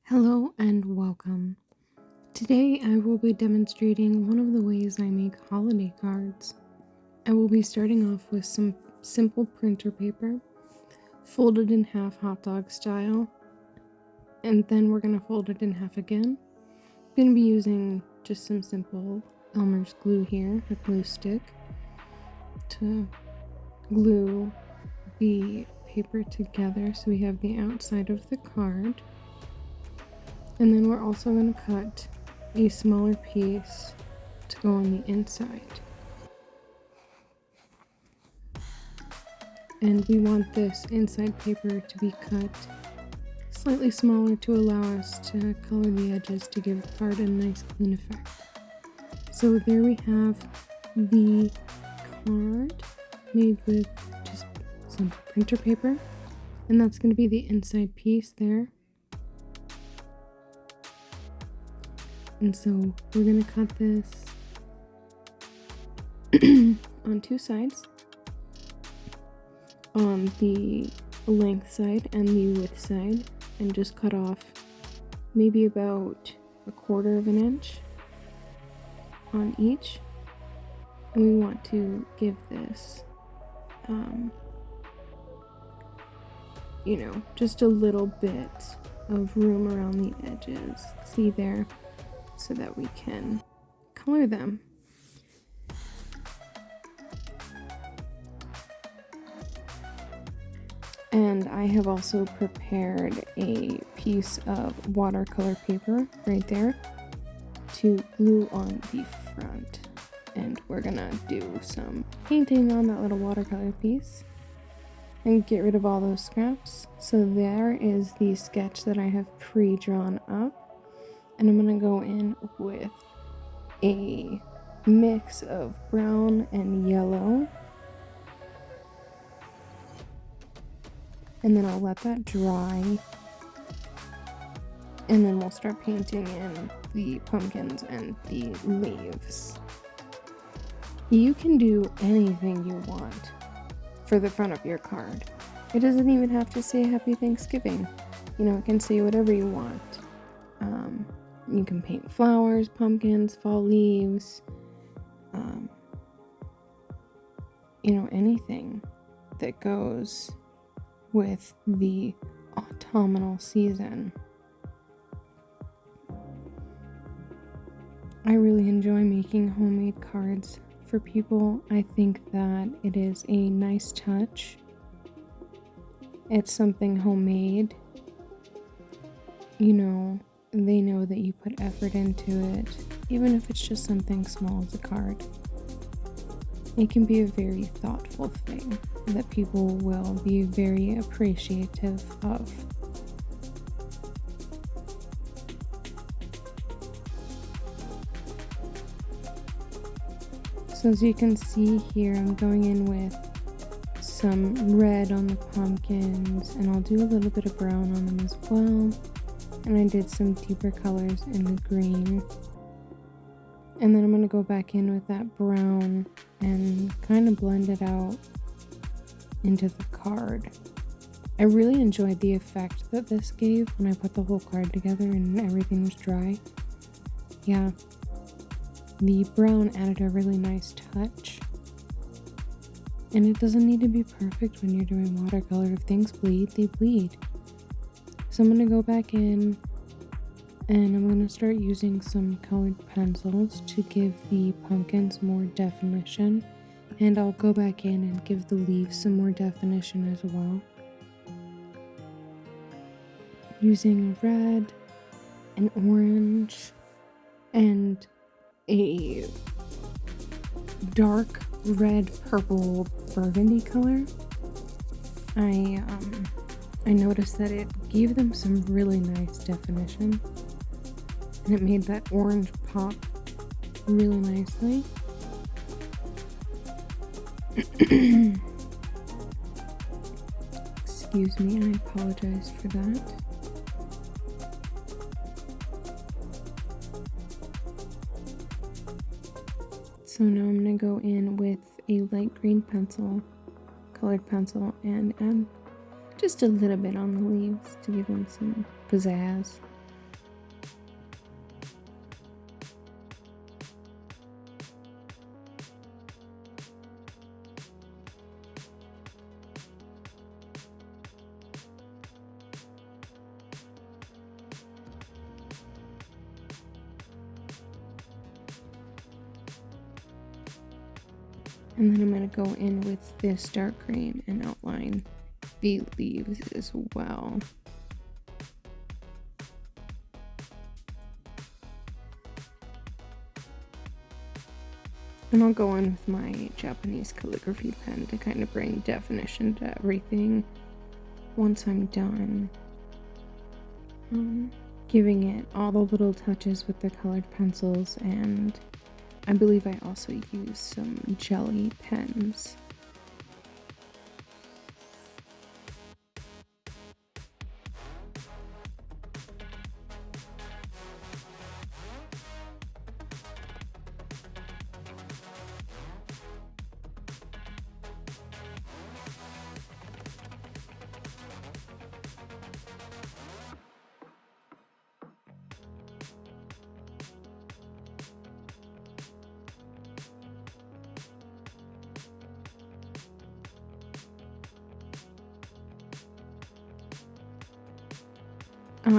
Hello and welcome. Today I will be demonstrating one of the ways I make holiday cards. I will be starting off with some simple printer paper, folded in half hot dog style, and then we're going to fold it in half again. I'm going to be using just some simple Elmer's glue here, a glue stick, to glue the paper together so we have the outside of the card. And then we're also going to cut a smaller piece to go on the inside. And we want this inside paper to be cut slightly smaller to allow us to color the edges to give the card a nice clean effect. So there we have the card made with just some printer paper, and that's going to be the inside piece there. And so we're going to cut this on two sides, on the length side and the width side, and just cut off maybe about 1/4 of an inch on each. And we want to give this, just a little bit of room around the edges. See there? So that we can color them. And I have also prepared a piece of watercolor paper right there to glue on the front. And we're gonna do some painting on that little watercolor piece and get rid of all those scraps. So there is the sketch that I have pre-drawn up. And I'm going to go in with a mix of brown and yellow. And then I'll let that dry. And then we'll start painting in the pumpkins and the leaves. You can do anything you want for the front of your card. It doesn't even have to say Happy Thanksgiving. It can say whatever you want. You can paint flowers, pumpkins, fall leaves, anything that goes with the autumnal season. I really enjoy making homemade cards for people. I think that it is a nice touch. It's something homemade. They know that you put effort into it, even if it's just something small as a card. It can be a very thoughtful thing that people will be very appreciative of. So as you can see here, I'm going in with some red on the pumpkins, and I'll do a little bit of brown on them as well. And I did some deeper colors in the green. And then I'm going to go back in with that brown and kind of blend it out into the card. I really enjoyed the effect that this gave when I put the whole card together and everything was dry. Yeah, the brown added a really nice touch. And it doesn't need to be perfect when you're doing watercolor. If things bleed, they bleed. So I'm going to go back in and I'm going to start using some colored pencils to give the pumpkins more definition. And I'll go back in and give the leaves some more definition as well. Using a red, an orange, and a dark red purple burgundy color. I noticed that it gave them some really nice definition, and it made that orange pop really nicely. Excuse me, I apologize for that. So now I'm going to go in with a light green pencil, colored pencil, and add just a little bit on the leaves to give them some pizzazz. And then I'm going to go in with this dark green and outline the leaves as well. And I'll go in with my Japanese calligraphy pen to kind of bring definition to everything once I'm done. Giving it all the little touches with the colored pencils, and I believe I also use some jelly pens.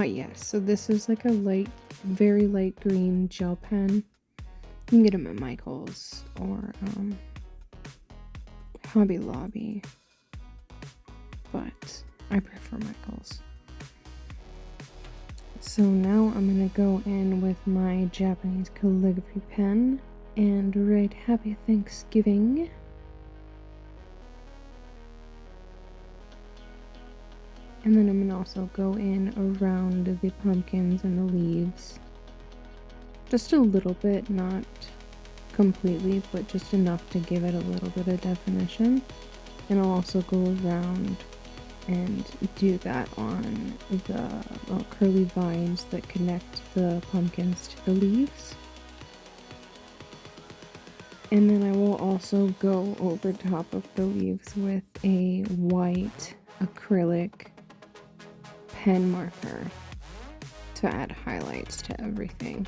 Yes, so this is like a light, very light green gel pen. You can get them at Michael's or Hobby Lobby, but I prefer Michael's. So now I'm gonna go in with my Japanese calligraphy pen and write Happy Thanksgiving. And then I'm gonna also go in around the pumpkins and the leaves. Just a little bit, not completely, but just enough to give it a little bit of definition. And I'll also go around and do that on the little curly vines that connect the pumpkins to the leaves. And then I will also go over top of the leaves with a white acrylic pen marker to add highlights to everything.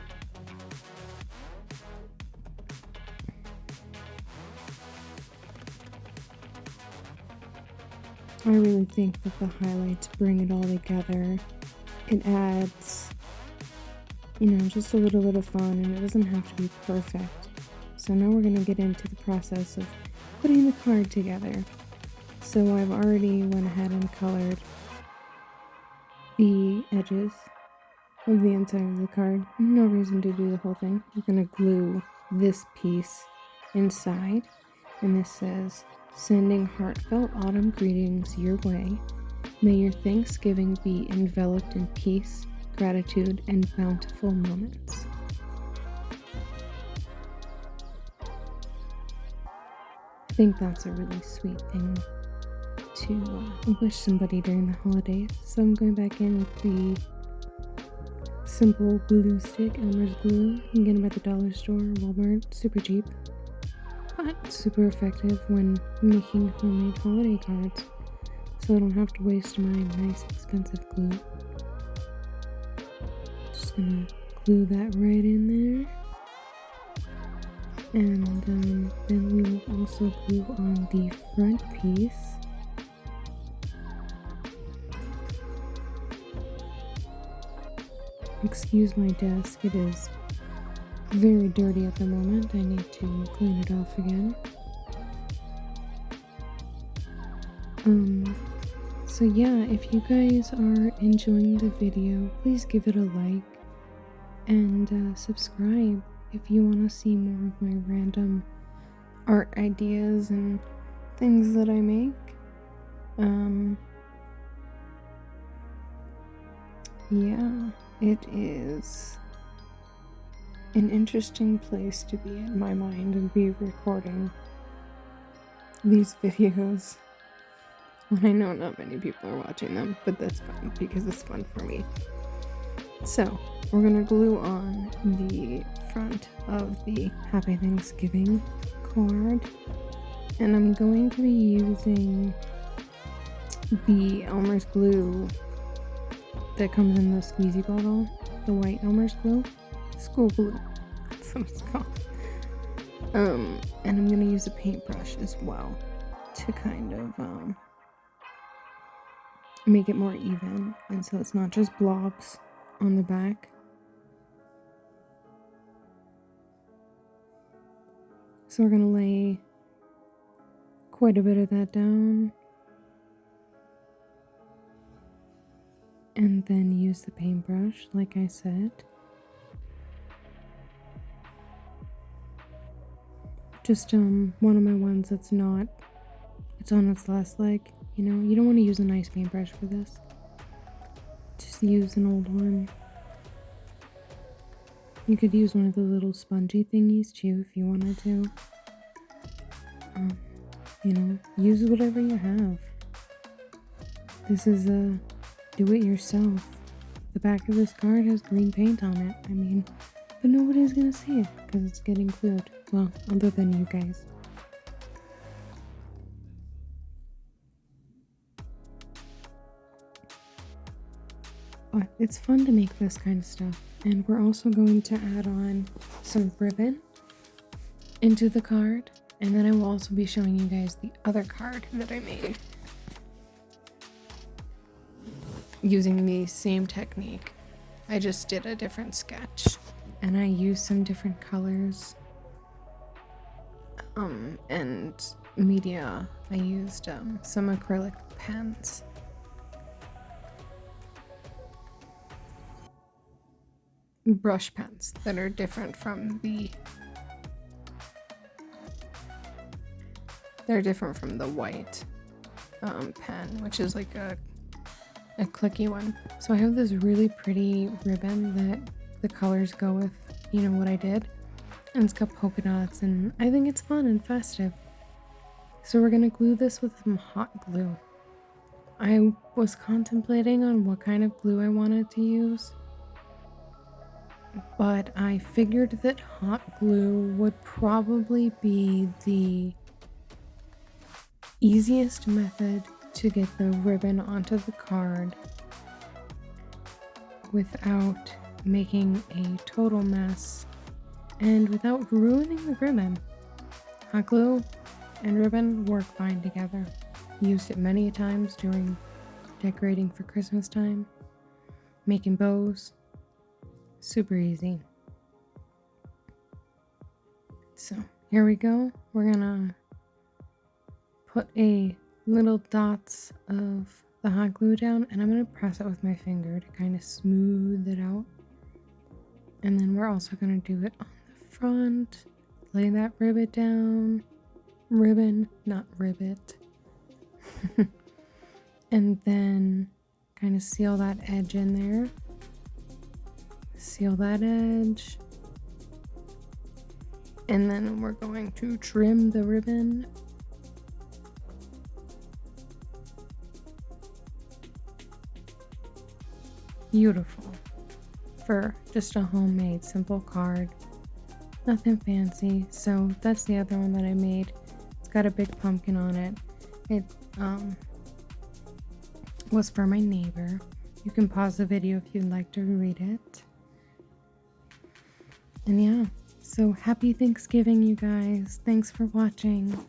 I really think that the highlights bring it all together. It adds, just a little bit of fun, and it doesn't have to be perfect. So now we're going to get into the process of putting the card together. So I've already went ahead and colored the edges of the inside of the card. No reason to do the whole thing. We're going to glue this piece inside, and this says, "Sending heartfelt autumn greetings your way. May your Thanksgiving be enveloped in peace, gratitude, and bountiful moments." I think that's a really sweet thing to wish somebody during the holidays. So I'm going back in with the simple glue stick, Elmer's glue. You can get them at the dollar store, Walmart, super cheap, but super effective when making homemade holiday cards, so I don't have to waste my nice expensive glue. Just gonna glue that right in there, and then we will also glue on the front piece. Excuse my desk, it is very dirty at the moment. I need to clean it off again. So yeah, if you guys are enjoying the video, please give it a like and subscribe if you want to see more of my random art ideas and things that I make. Yeah, it is an interesting place to be in my mind and be recording these videos when I know not many people are watching them, but that's fine because it's fun for me. So we're gonna glue on the front of the Happy Thanksgiving card, and I'm going to be using the Elmer's glue that comes in the squeezy bottle, the white Elmer's glue, school glue, that's what it's called. And I'm gonna use a paintbrush as well to kind of make it more even, and so it's not just blobs on the back. So we're gonna lay quite a bit of that down. And then use the paintbrush, like I said. Just one of my ones that's not, it's on its last leg. You know, you don't want to use a nice paintbrush for this. Just use an old one. You could use one of the little spongy thingies too if you wanted to. You know, use whatever you have. This is a do-it-yourself. The back of this card has green paint on it. I mean, but nobody's gonna see it because it's getting glued. Well, other than you guys. But it's fun to make this kind of stuff. And we're also going to add on some ribbon into the card. And then I will also be showing you guys the other card that I made. Using the same technique. I just did a different sketch. And I used some different colors. And media. I used some acrylic pens. Brush pens that are different from the white pen, which is like a clicky one. So I have this really pretty ribbon that the colors go with, you know, what I did, and it's got polka dots, and I think it's fun and festive. So we're gonna glue this with some hot glue. I was contemplating on what kind of glue I wanted to use, but I figured that hot glue would probably be the easiest method to get the ribbon onto the card without making a total mess and without ruining the ribbon. Hot glue and ribbon work fine together. Used it many times during decorating for Christmas time, making bows. Super easy. So here we go. We're gonna put a little dots of the hot glue down, and I'm gonna press it with my finger to kind of smooth it out. And then we're also gonna do it on the front. Lay that ribbon down. Ribbon, not ribbit. And then kind of seal that edge in there. Seal that edge. And then we're going to trim the ribbon. Beautiful. For just a homemade simple card. Nothing fancy. So that's the other one that I made. It's got a big pumpkin on it. It was for my neighbor. You can pause the video if you'd like to read it. And yeah, so happy Thanksgiving, you guys. Thanks for watching.